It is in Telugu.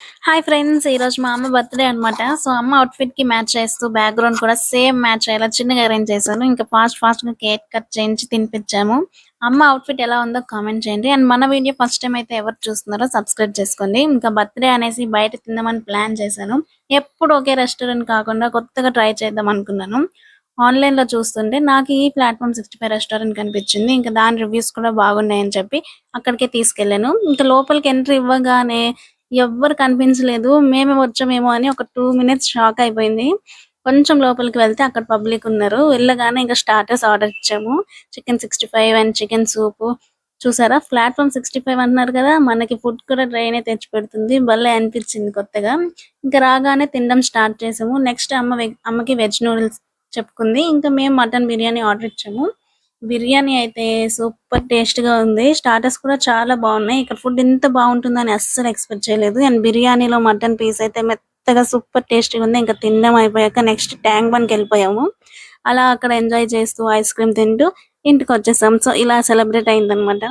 హాయ్ ఫ్రెండ్స్, ఈరోజు మా అమ్మ బర్త్‌డే అనమాట. సో, అమ్మ అవుట్‌ఫిట్‌కి మ్యాచ్ చేస్తూ బ్యాక్‌గ్రౌండ్ కూడా సేమ్ మ్యాచ్ అయ్యేలా చిన్నగా అరేంజ్ చేశాను. ఇంకా ఫాస్ట్‌గా కేక్ కట్ చేయించి తినిపించాము. అమ్మ అవుట్‌ఫిట్ ఎలా ఉందో కామెంట్ చేయండి. అండ్ మన వీడియో ఫస్ట్ టైమ్ అయితే ఎవరు చూస్తున్నారో సబ్స్క్రైబ్ చేసుకోండి. ఇంకా బర్త్‌డే అనేసి బయట తిందామని ప్లాన్ చేశాను. ఎప్పుడు ఒకే రెస్టారెంట్ కాకుండా కొత్తగా ట్రై చేద్దాం అనుకున్నాను. ఆన్‌లైన్‌లో చూస్తుంటే నాకు ఈ ప్లాట్‌ఫార్మ్ 65 రెస్టారెంట్ కనిపించింది. ఇంకా దాని రివ్యూస్ కూడా బాగున్నాయని చెప్పి అక్కడికే తీసుకెళ్ళాను. ఇంకా లోపలికి ఎంట్రీ ఇవ్వగానే ఎవ్వరు కనిపించలేదు. మేమే వచ్చామేమో అని ఒక 2 మినిట్స్ షాక్ అయిపోయింది. కొంచెం లోపలికి వెళ్తే అక్కడ పబ్లిక్ ఉన్నారు. వెళ్ళగానే ఇంక స్టార్టర్స్ ఆర్డర్ ఇచ్చాము. Chicken 65 and chicken soup. చూసారా, ప్లాట్‌ఫార్మ్ 65 అంటున్నారు కదా! మనకి ఫుడ్ కూడా ట్రైనే తెచ్చిపెడుతుంది. భలే అనిపించింది కొత్తగా. ఇంక రాగానే తినడం స్టార్ట్ చేసాము. నెక్స్ట్ అమ్మకి వెజ్ నూడిల్స్ చెప్పుకుంది. ఇంకా మేము మటన్ బిర్యానీ ఆర్డర్ ఇచ్చాము. బిర్యానీ అయితే సూపర్ టేస్ట్‌గా ఉంది. స్టార్టర్స్ కూడా చాలా బాగున్నాయి. ఇక్కడ ఫుడ్ ఇంత బాగుంటుందని అస్సలు ఎక్స్‌పెక్ట్ చేయలేదు. అండ్ బిర్యానీలో మటన్ పీస్ అయితే మెత్తగా సూపర్ టేస్టీగా ఉంది. ఇంకా తినడం అయిపోయాక నెక్స్ట్ ట్యాంక్ బండ్‌కెళ్ళిపోయాము. అలా అక్కడ ఎంజాయ్ చేస్తూ ఐస్ క్రీమ్ తింటూ ఇంటికొచ్చేసాం. సో, ఇలా సెలబ్రేట్ అయిందనమాట.